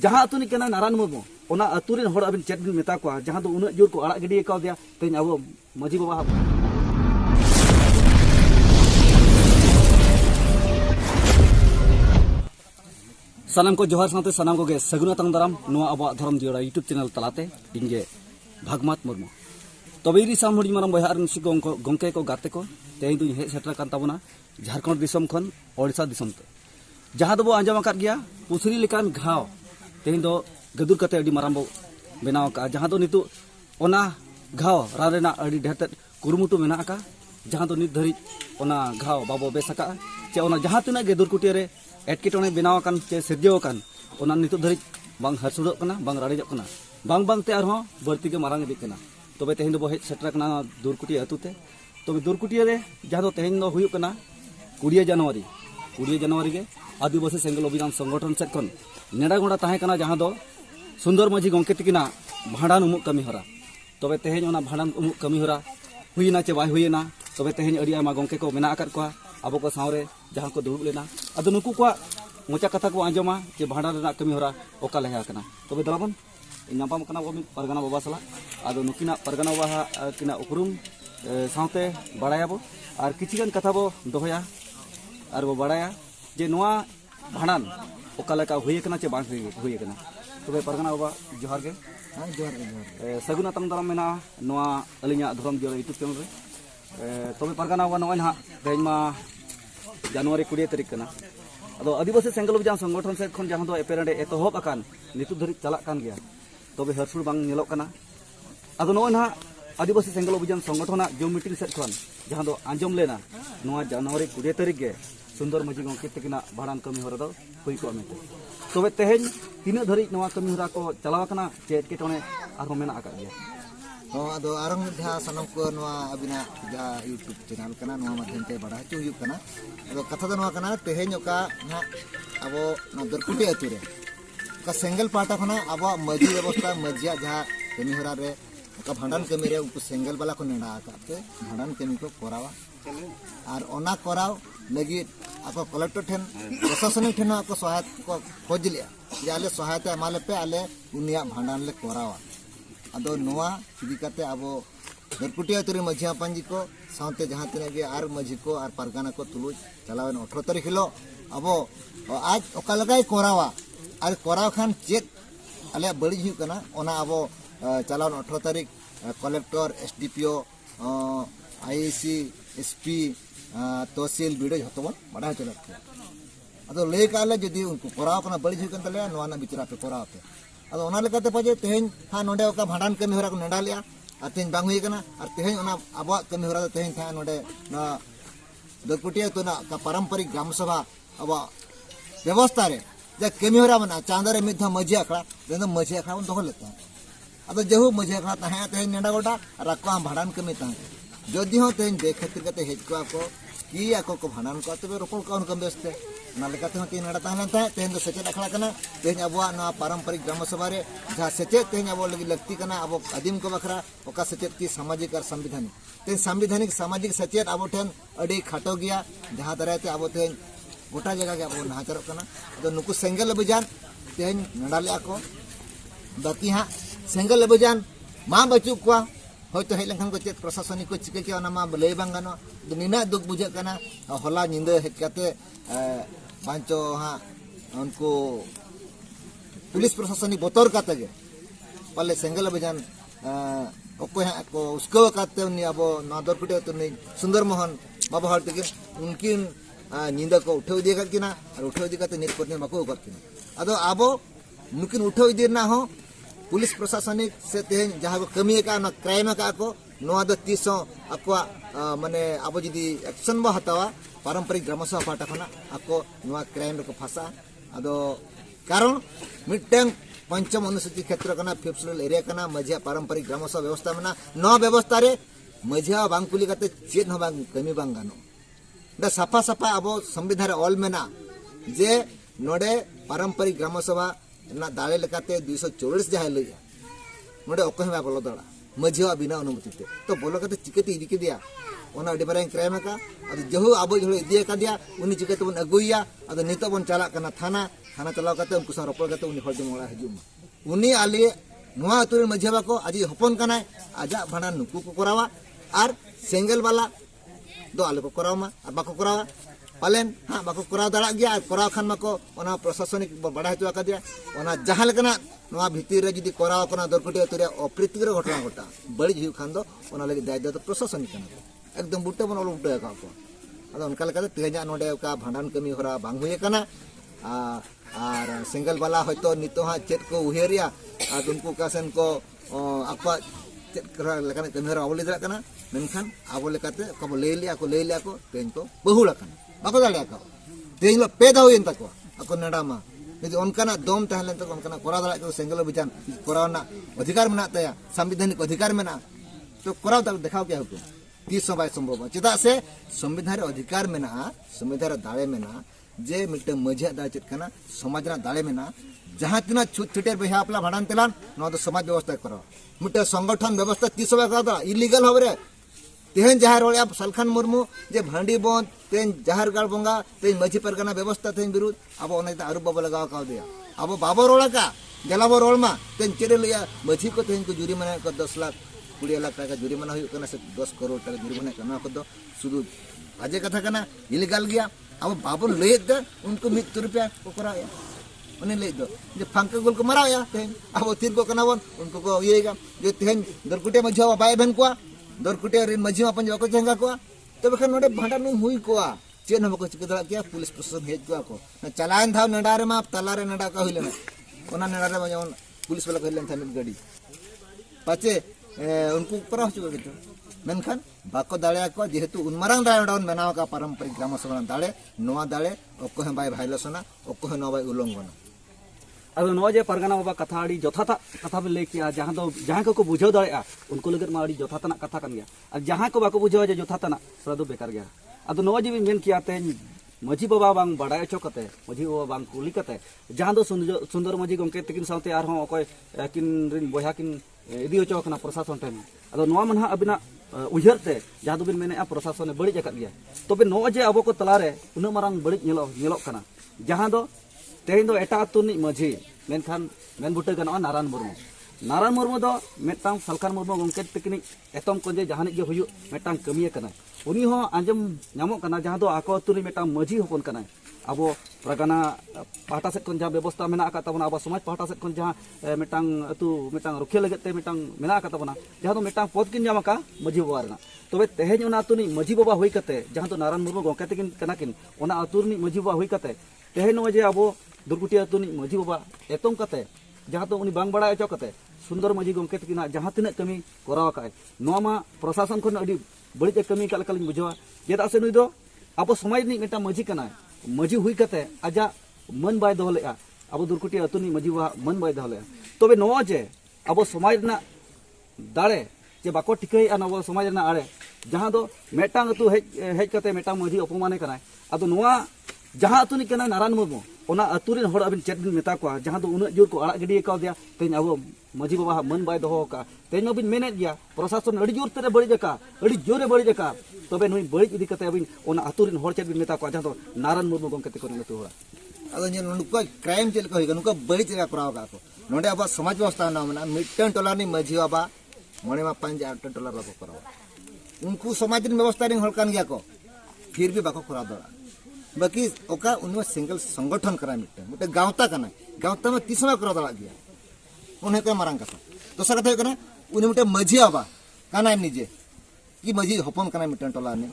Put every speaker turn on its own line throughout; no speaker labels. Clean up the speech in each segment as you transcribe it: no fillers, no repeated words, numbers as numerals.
जहाँ अतु निकना नारायण मुर्मू ओना अतु रेन हर अबिन चेक बिन मेता को जहाँ उन जोर को आड़ा गिडी का दिया तेज अब मजी बाबा सानाम को जोहार साथे सानाम को सगुन तंग दाराम अब धर्म जियोड़ा यूट्यूब चैनल तलाते इनगे भागमात मुर्मू तबेरी साम हुडी माराम बहा गंके को गाते को तेज दुई हेज सेटर कान ताबोना झारखंड दिसम खन ओडिशा दिसम ते जहाँ दो आंजम आकात गया पुसरी लेकान घाव तेज दो गदुर कते अडी माराम बो बनाव का जहाँ दो नितु ओना घाव रान रेना अडी ढेरते कुरुमुटु मेना का जहाँ दो नित धरी ओना घाव बाबो बेसका चे ओना जहाँ तिना गे दुरकुटिया रे एटकेटोने बनाव कान चे सिरजेव कान ओना नितु धरी बांग हरसुडो कना बांग राड़ेजो कना बांग बांग ते आरहो बर्ती के मारांग इदी कना तबे तेज दो हेज सेटर कना दुरकुटिया अतुते तबे दुरकुटिया रे जहाँ दो तेज दो हुयु कना 20 जनवरी के आदिवासी सेंगल अभियान संगठन सेट खन नेडागोड़ा ताहे कना जहाँ दो सुंदर माझी गंके तकिना भांडान उमुक कमी हरा तबे तेज ओना भांडान उमुक कमी हरा हुईना चे बाय हुईना तबे तेज अड़ी आमा गंके को मेना आकात को अब को सावरे जहाँ को दुड़ुब लेना अदो नुकु को मोचा कथा को आंजमा जे भांडान रेना कमी हरा ओका लेहा कना तबे दलाबन नापाम कना बो परगना बाबा सला अदो नुकिना परगना बाबा किना उपरुम सावते बाड़ायाबो और किछिगन कथा बो दोहया और वो बाड़ाया जे नोआ भांडान ओकालेका हुई कना चे बांग हुई कना तबे परगना बाबा जोहार के जोहार सगुन तंग दाराम मेना नोआ अलिया धर्म जियो यूट्यूब चैनल रे तबे परगना बाबा नोय ना तेजमा जनवरी 20 तारीख कना अदो आदिवासी सेंगल अभियान संगठन से खन जहां दो एपेरेंडे एतोहब अकान नितु धरि चलाक कान गया तबे हरसुर बांग नेलोक कना अदो नोय ना आदिवासी सेंगल अभियान संगठन जो मीटिंग सेट खन जहां दो आंजम लेना नोआ जनवरी 20 तारीख के सुंदर मजी गंके तकिना भाड़ान कमी हरा दो हुई को मेते तबे तेहेन तीना धरि नोआ कमी हरा को चलाव कना चे एटकेटोने आरो मेना आका गया
अदो आरंग धा सनम को नोआ अबिना जा यूट्यूब चैनल कना नोआ माध्यम ते बड़ा चु हुई कना अदो कथा दो नोआ कना तेहेन का ना अबो न दरकुटी अतुरे का सेंगल पाटा खना अबो मजी व्यवस्था मजिया जहा कमी हरा रे का भांडान कमी रे उनको सेंगल वाला को नेडा आकाते भांडान कमी को करावा और ओना कराव लगी आपको कलेक्टर ठेन प्रशासनिक ठेन आपको सहायता को खोज लिया जे आले सहायता एमाले पे आले उनिया भांडान ले करावा अदो नोआ इदी काते आबो दरकुटिया तुरी मझिया पंजी को सावते जहां तिना गे आर मझी को आर परगाना को तुलुज चलावन 18 तारीख हिलो अबो आज ओका लगाय करावा आर कराव खान चेक आले बड़ी हुई कना ओना अबो चलावन 18 तारीख कलेक्टर एसडीपीओ आईसी एसपी तहसील बीडो जो बड़ा चलत अदो ले काले जदि उनको कराव कना बड़ी हुई कन तले नोआ ना बिचरा पे कराव पे अदो ओना लेकाते पाजे तेहेन हा नोडे ओका भांडान कमी हरा को नेडा लिया और तेहेन बांग हुई कना और तेहेन ओना आबो कमी हरा तेहेन था नोडे ना दरकुटिया तो ना का पारंपरिक ग्राम सभा अब व्यवस्था रे जे कमी हरा मना चांदरे मिधा मजी आखड़ा देन मजी आखड़ा उन दोहो लेता अदो जेहु मजी आखड़ा ताहे तेहेन नेडा गोटा राको भांडान कमी ता जदि हो तेहेन बेखतिर कते हेज को की आको को भांडान को तबे रोपण को उनकम बेस्ते ना लेकाते हो तीन नेडा ताहलन ता तेहेन दो सेचेत आखड़ा कना तेहेन अबवा ना पारंपरिक ग्राम सभा रे जहा सेचेत तेहेन अबो लगी लगती कना अबो आदिम को बखरा ओका सेचेत की सामाजिक और संविधानिक तेन संविधानिक सामाजिक सेचेत अबो ठेन अडी खाटो गया जहां दराते अबो तेहेन गोटा जगह के अबो नाचरो कना अदो नुकु सेंगल अभियान तेहेन नेडा ले आको बाकी हा सेंगल अभियान मा बचु को होयतो हेज लंखान को चेत प्रशासनिक को चिके के ओना मा लय बांग गानो निना दुख बुझे कना होला निंदा हेज काते बांचो हा उनको पुलिस प्रशासनिक बतौर काते गे पले सेंगल अभियान ओको हा को उसको काते उनी अब नादर कुटे तो नहीं सुंदर मोहन बाबा हर तक उनकिन निंदा को उठे दिए किना और उठे दिए काते नित कोने मको कर किना अदो आबो नुकिन उठे दिए ना हो पुलिस प्रशासनिक से तेहेन जहाँ को कमी का ना क्राइम का को नोआ दो तीसो आपको माने अब जदि एक्शन बो हतावा पारंपरिक ग्राम सभा पाटा खना आपको नोआ क्राइम को फंसा अदो कारण मिटंग पंचम अनुसूची क्षेत्र कना फिफ्थ एरिया कना मझिया पारंपरिक ग्राम सभा व्यवस्था मना नोआ व्यवस्था रे मझिया बांग कुली काते चेत न बांग कमी बांग गानो दा सफा सफा अब संविधान ऑल मेना जे नोडे पारंपरिक ग्राम सभा ना दाले लेकाते 244 जहां लइया नोडे ओको हेबा बोलो दड़ा मझिया बिना अनुमति ते तो बोलो कते चिकते इदी केदिया ओना अडी मारांग क्राइम का अदो जहु आबो जहु इदी कादिया उनी चिकते बन अगुइया अदो नितो बन चाला कना थाना चलाव कते उनको सा रोपड़ कते उनी हर जम ओड़ा हजुम उनी आली नुआ अतुरे मझिया को आज हपन कनाय आजा भाड़ा नुकु को करावा और सेंगल वाला दो आले को करावा और बाको करावा पालेन हाँ बाको कराव दाड़ा गया और कराव खान माको ओना प्रशासनिक बड़ा हचुआ का दिया ओना जहां लेकना नुआ भीतर रे जदी कराव कना दरकुटी अतुरे अप्रीतिकर घटना घटा बड़ी हिउ खान दो ओना लगे दायित्व तो प्रशासनिक कना एकदम बुटे बन ओल उल्टा का को अदो उनका लगा तेजा नोडे का भांडान कमी होरा बांग हुए कना और सिंगल वाला हयतो नितो हा चेत को उहेरिया और उनको कासन को आपा चेत करा लेकान कमी होरा आवले दरा कना मेनखान आबो लेकाते को ले लिया को तेन को बहुला कना बाको दाड़िया को तेन लो पे दाव एन तको अको नडामा यदि उनकाना दम तहलेन तो उनकाना कोरा दाड़ा को सिंगल अभियान कोरावना अधिकार मेना तया संवैधानिक अधिकार मेना तो कोराव ता देखाव के हुकुम तीस बाय संभव चेदा से संविधान रे अधिकार मेना संविधान रे दाड़े मेना जे मिटे मझिया दा चेत कना समाज रा दाड़े मेना जहां तिना छुट छुटेर बहा अपला भाड़ान तेलान न तो समाज व्यवस्था करो मिटे संगठन व्यवस्था तीस बाय करा इलीगल होबरे तेहन जहार रोलिया सलखान मुर्मू जे भांडी बंद तेन जहार गाड़ बंगा तेन मझी परगना व्यवस्था तेन विरुद्ध अब ओनेता आरु बाबा लगाव का दिया अब बाबा रोला का जलाबो रोलमा तेन चेरे लिया मझी को तेन को जुर्माना को 10 लाख 20 लाख टाका जुर्माना हुई कना से 10 करोड़ टाका जुर्माना करना को दो शुद्ध आजे कथा कना इलीगल गया अब बाबू ले दे उनको 100 रुपया को कराया उन्हें ले दो जे फांका गोल को मराया तेन अब तीर को कना उनको को येगा जे तेन दरकुटे मझिया बाय बहन को दरकुटे रिन मझी अपन जो को जंगा को तब खन नोडे भांडान हुई को चेन हम को चिक दड़ा किया पुलिस प्रशासन हेज को चलान था नडा रे मा तला रे नडा का होइलेना ओना नडा रे मा पुलिस वाला कहलेन था मिट गाड़ी पाचे उनको करा हो चुका gitu मेनखान बाको दाड़े को जेहेतु उनमारांग दाड़े डाउन बनाव का पारंपरिक ग्राम सभा दाड़े नोआ दाड़े ओको हे बाय भाइलेसना ओको हे नो बाय उल्लंघन
अब नो जे परगना बाबा कथा आड़ी जथाता कथा बे ले किया जहां को बुझाव दाड़े उनको लगत मा आड़ी जथातना कथा कान गया और जहां को बाको बुझाव जे जथातना सरा दो बेकार गया अब नो जे मेन किया ते मझी बाबा बांग बाड़ाय चो कते मझी बाबा बांग कुली कते जहां दो सुंदर मझी गंके तकिन साथे आर हो अकोय किन रिन बोया किन इदी ओचो कना प्रशासन ठेन अदो नोआ मनहा अबिना उयहरते जहां दो बिन मेने प्रशासन ने बड़ी जकत गया तबे नो जे अबो को तलारे उन मारंग बड़ी नेलो कना जहां दो तेन दो एटा तुनी मझी मेनखान मेन बुटे गनो नारायण मुर्मू दो मेटांग सलखान मुर्मू गंके तकिन एतम कोजे जहानिक जे हुयु मेटांग कमिया कना उनी हो आंजम नामो कना जहां दो आको तुनी मेटांग मझी होपन कना अब प्रगना पाहटा से जहाँ व्यवस्था मेना तबना अब समाज पाहटा से जहाँ मेटांग अतु मेटांग रुखिया लगते मेटांग मेना तबना जहाँ तो मेटांग पद किन जामा का मझी बाबा रेना तबे तेहेज ओना अतु नि मझी बाबा हुई कते जहाँ तो नारायण मुर्मू गंके तकिन कना किन ओना अतु नि मझी बाबा हुई कते तेहेज नो जे अब दुर्गुटी अतु नि मझी बाबा एतम कते जहाँ तो उनी बांग बड़ा अचो कते सुंदर मझी गंके तकिन जहाँ तिना कमी कराव का नोमा प्रशासन खन अडी बड़ी कमी का लका लिन बुझावा चेदा से नुई दो अब समाज नि मेटा मझी कना मझी हुई कते आजा मन बाय दोहलेआ अब दुर्कुटी अतुनी मझी बा मन बाय दोहलेआ तबे नो जे अब समाज ना दाड़े जे बाको टिकई आ नव समाज ना आड़े जहां दो मेटांग अतु हेज कते मेटांग मझी अपमाने कना अदो नोआ जहां अतुनी कना नारायण मुर्मू ओना अतुरिन होड़ अबिन चेत बिन मेता को जहां दो उन जोर को आड़ा गिडी का दिया तेन अब मझी बाबा मन बाय दोहो का तेन अबिन मेने दिया प्रशासन अड़ी जोर ते बड़ी जका अड़ी जोरे बड़ी जका तबे नुई बड़ी इदी कते अबिन ओना अतुरिन होड़ चेत बिन मेता को जहां दो नारायण मुर्मू गंके को नतु होड़ा
अदो जे नुका क्राइम चेल को हिगा नुका बड़ी चेका कराव का को नोडे अब समाज व्यवस्था ना मना मिटन टोला नि मझी बाबा मणे मा 5 टोला बाको कराव उनको समाज दिन व्यवस्था रे हड़कान गया को फिर भी बाको कराव दड़ा बाकी ओका उनमें सिंगल संगठन करा मिटे गावता कना गावता में तीसरा करा दड़ा गया उन्हें को मारंग कथा दोसर कथा कना उनी मिटे मझी आबा कना निजे कि मझी हपन कना मिटन टोला ने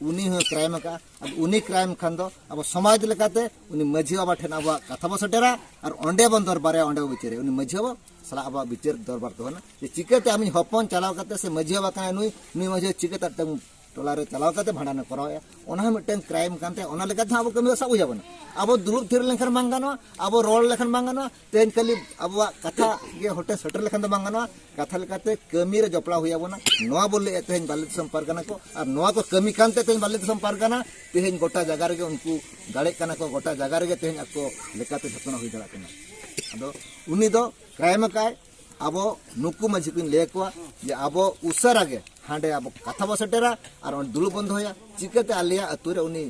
उनी हो क्राइम का अब उनी क्राइम खान दो अब समाज लेकाते उनी मझी आबा ठेन आबा कथा बो सटेरा और ओंडे बन दरबारे ओंडे बिचारे उनी मझी आबा सला आबा बिचार दरबार तो ना जे चिकेते आमी हपन चलाव करते से मझी आबा कना नुई मझी चिकेते तंग टोला रे चलाव करते भांडान कराया ओना मिटन क्राइम कानते ओना लेकाते अब कमी सब जाबना अब दुरुब थिर लेखन बांगानो अब रोल लेखन बांगानो तेन कली अब कथा ये होटे सटर लेखन बांगानो कथा लेकाते कमी रे जपड़ा हुयाबना नोआ बोले तेन बालित संपर्कना को और नोआ को कमी कानते तेन बालित संपर्कना तेन गोटा जगह रे उनको दाड़े कना को गोटा जगह रे तेन ako लेकाते घटना हुई दड़ा कना अदो उनी दो क्राइम काय abo nuku maji kun lay ko je abo usara ge hande abo katha bo setera ar on dulu bond hoya chikate alia ature uni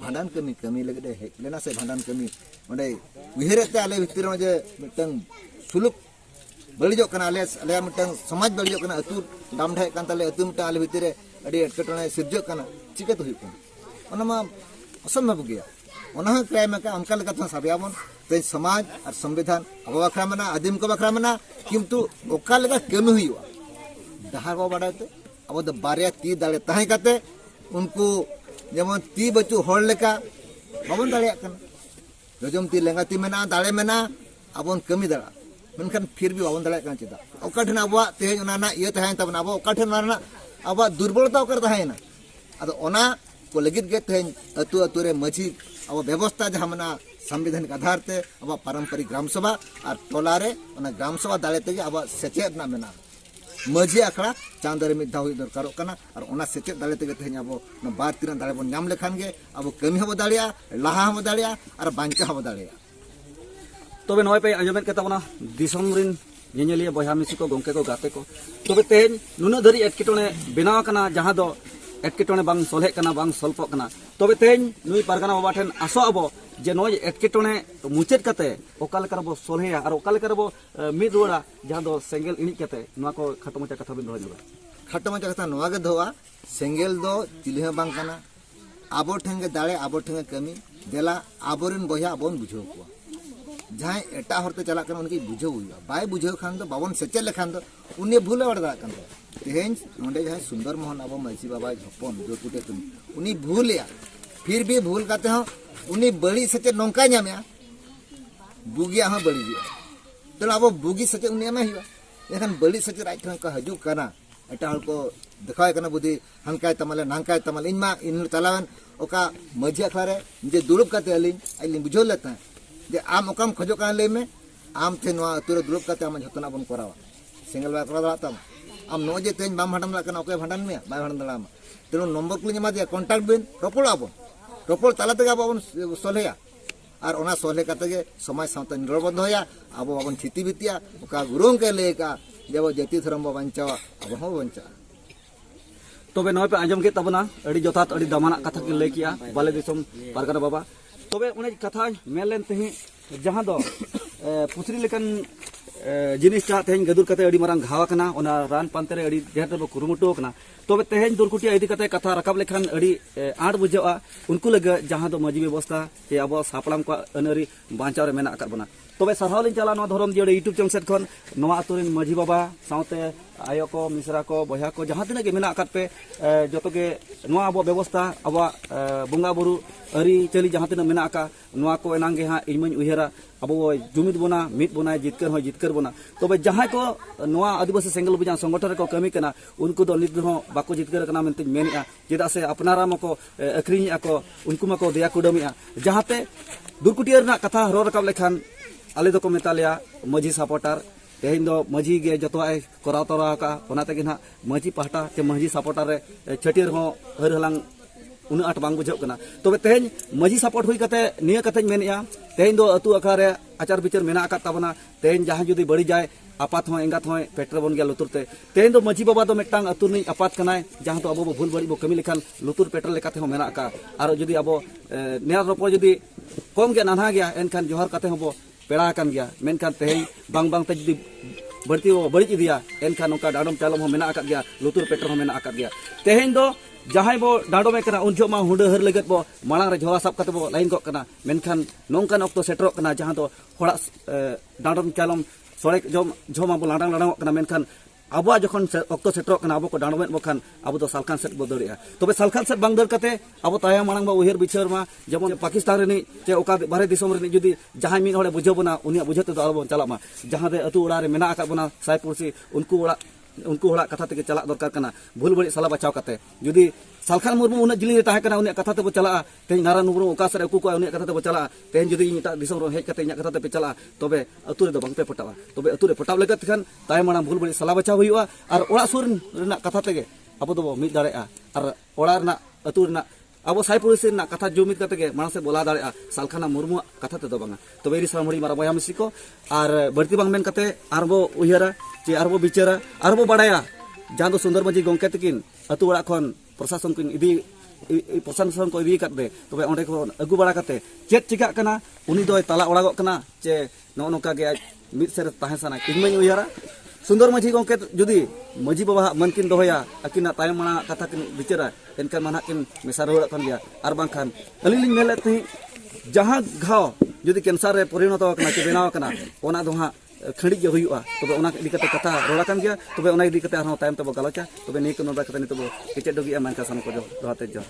bhandan kami lagi de hek lena se bhandan kami onde uherete ale bhitir je mitang suluk बलिजो कना अले mitten समाज बलिजो कना अतु दाम ढाई कान तले अतु मिटा अले भितरे अडी एटकटने सिरजो कना चिकत हुई कोन ओनमा असंभव गया ओना क्राइम का अनका लगा था साबियाबन ते समाज और संविधान अब बखरा मना आदिम को बखरा मना किंतु ओका लगा कमी हुईवा दहार को बाडाते अब द बारिया ती दाले ताहे काते उनको जेमन ती बचु होड़ लेका बाबन दाले कना जजम ती लेंगा ती मेना दाले मेना अबन कमी दड़ा मेनखान फिर भी बाबन दाले कना चिदा ओकाठन अबवा तेहेन ओना इय ताहेन तबन अबो ओकाठन ओना अबवा दुर्बलता ओकर ताहेना अदो ओना को लगित गे तेहेन अतु अतु रे मझी अब व्यवस्था जहाँ मना संविधानिक आधार ते अब पारंपरिक ग्राम सभा और टोला रे ओना ग्राम सभा दाले ते अब सेचेत ना मेना मझी आखड़ा चांदर मिद धाव दरकारो कना और ओना सेचेत दाले ते तेहेन अब ना बार तीन दाले बन नाम लेखान गे अब कमी हबो दालिया लाहा हबो दालिया और बांचा हबो दालिया
तबे नय पे आंजमेत कता बना दिसम रिन ñeñelia boya misi ko gongke ko gate ko tobe teñ nuna dari etkitone benaw kana jaha do etkitone bang solhe kana bang solpo kana tobe teñ nui pargana baba ten aso abo je noy etkitone muchet kate okal karbo solheya ar okal karbo mid roda jaha do sengel ini kate noa ko khatomocha katha bin roja
खटमचा कथा नोआ गे धोआ सेंगेल दो चिल्हे बांग कना आबो ठेंगे दाड़े आबो ठेंगे कमी देला आबोरिन बोया आबोन बुझो को जहां एटा हरते चला कन उनकी बुझो हुआ बाय बुझो खान दो बाबन सेचे लेखान दो उन्हें भूले वड़ दा कन तेहेन नोंडे जहां सुंदर मोहन आबो माइसी बाबा झपन जो कुटे तुम उनी भूलिया फिर भी भूल करते हो उनी बड़ी सेचे नोंका न्यामया बुगिया हां बड़ी गया तो आबो बुगी सेचे उनी में हिवा लेकिन बड़ी सेचे राइट का हजू कना एटा हल को दिखाय कना बुद्धि हनकाय तमले नांकाय तमले इनमा इन तलावन ओका मझी अखलारे जे दुलुप काते अलिन बुझो लेता है जे आम ओकाम खजो कान ले में आम थे नोआ तुरे दुलुप काते आम जतना बन करावा सिंगल बा करा दातम आम नो जे तेन बाम हडम ला कना ओके भंडन में बाय भंडन दला तेनो नंबर कुली मा दे कांटेक्ट बिन रोपोल आबो रोपोल तला तगा बाबन सोलेया और ओना सोले काते गे समाज सावता निरबद्ध होया आबो बाबन थिति बितिया ओका गुरुंग के लेका जब जाति धर्म बंचावा अब हो बंचा
तबे नय पे आंजम के तबना अड़ी जोतात अड़ी दमाना कथा के ले किया बाले दिसम पारगना बाबा तबे उने कथा मेलेन तेही जहां दो पुथरी लेकन जिनिस चा तेही गदुर कते अड़ी मारंग घावा कना ओना रान पांते रे अड़ी देहत बो कुरुमुटो कना तबे तेही दुरकुटिया इदी कते कथा रकाब लेखान अड़ी आठ बुझावा उनको लगे जहां दो मजी व्यवस्था जे अब सापड़ाम को अनरी बांचाव रे मेना अकत बना तबे सरहावलिन चला नो धरम जियो यूट्यूब चैनल सेट खन नोआ अतुरिन मजी बाबा साउते आयो को मिश्रा को बया को जहां तिना के मेना अकत पे जतो के नोआ अब व्यवस्था अब बुंगा बुरु अरी चली जहां तिना मेना अका नोआ को एनांग गे हा इमन उहेरा अब जुमिद बोना मित बोना जितकर बोना तबे जहां को नोआ आदिवासी सेंगल बुजा संगठन को कमी कना उनको दो नित हो बाको जितकर कना मेनते मेनिया जेदा से अपनारा मको अखरिनी ako उनको मको दया कुडमिया जहांते दुरकुटिया रना कथा हरो रकाब लेखान आले दो को मेतालिया मजी सपोर्टर तेहिन दो मजी गे जतोआय कराव तोरा का ओनाते गे ना मजी पाहटा के मजी सपोर्टर रे छटियर हो हर हलांग उन आठ बांग बुझो कना तबे तेहिन मजी सपोर्ट हुई कते निया कते मेनिया तेहिन दो अतु अखा रे आचार विचार मेना का तबना तेहिन जहां जुदी बड़ी जाए आपात हो एंगात हो पेट्रोल बन गया लुतुरते तेहिन दो मजी बाबा दो मिटांग अतु नि आपात कनाय जहां तो अबो भूल बड़ी बो कमी लेखान लुतुर पेट्रोल लेकाते हो मेना का आरो जुदी अबो नेर रोपो जुदी कम गया नाना गया एनखान जोहर कते हो पेड़ा kan gya menkan tehi bang bang te judi berti bari idia enkan oka dadom calom ho mena akat gya lutur petrol ho mena akat gya tehin do jahai bo dadom ekana unjo ma hunde her leget bo malang re jhola sap kate bo lain kok kana menkan nongkan okto setro kana jahan do horak dadom calom sore joma bo ladang ladang kana menkan abo जखन अक्तो सेट्रो कना abo को डाणोमेन बखान abo तो Salkhan set बो दरिया तबे Salkhan set बांग दर कते abo ताया मांग बा उहेर बिचार मा जेमन पाकिस्तान रेनी जे ओका बारे दिसम रेनी जुदी जहां मिन होले बुझो बना उनिया बुझते तो आरो चला मा जहां दे अतु उड़ा रे मेना आका बना साइपुरसी उनको उड़ा कथा ते चला दरकार कना भूल बड़ी सला बचाव कते जुदी सालखान मुर्मू उन जिली ताहे कना उनिया कथा ते बो चला तेन नारा नुबरो ओका सरे उकु को उनिया कथा ते बो चला तेन जुदी इटा दिसम रो हेज कते इनिया कथा ते पे चला तबे अतु रे दो बांग पे पटावा तबे अतु रे पटाव लगत खान ताय माना भूल बड़ी सला बचाव हुआ और ओड़ा सुर रेना कथा तेगे अब दो मिद दाड़ेआ और ओड़ा रेना अतु रेना अब साई पुलिस कथा जुमित करते मांग से बोला दाड़ा सालखाना मुर्मू कथा ते बांगा तबे री सामड़ी मारा बया मिसी को और बढ़ती बांग मेन कते आरबो उयहरा चे आरबो बिचारा आरबो बाड़ाया जहां दो सुंदर माजी गंके तकिन अतु बड़ा खन प्रशासन को इदी प्रशासन को इदी करते तबे ओंडे को अगु बड़ा करते चेक चिका कना उनी दो तला ओड़ागो कना चे नो नोका गे मिद सेर ताहे सना किनमई उयहरा सुंदर माझी गंके जुदी माझी बाबा मनकिन दोहया अकिना तायम माना कथा किन बिचारा एनकन माना किन मेसा रोड़ा कन गया आर बांखान अलिलिन मेले थे जहां घाव जुदी कैंसर रे परिणत कना के बेनाव कना ओना दो हां खड़ी गे हुआ तबे ओना इदी कते कथा रोड़ा कन गया तबे ओना इदी कते आरो तायम तबो गलचा तबे नै को नोबा कते नि तबो केचे डोगी मान का सन को जो रहते जो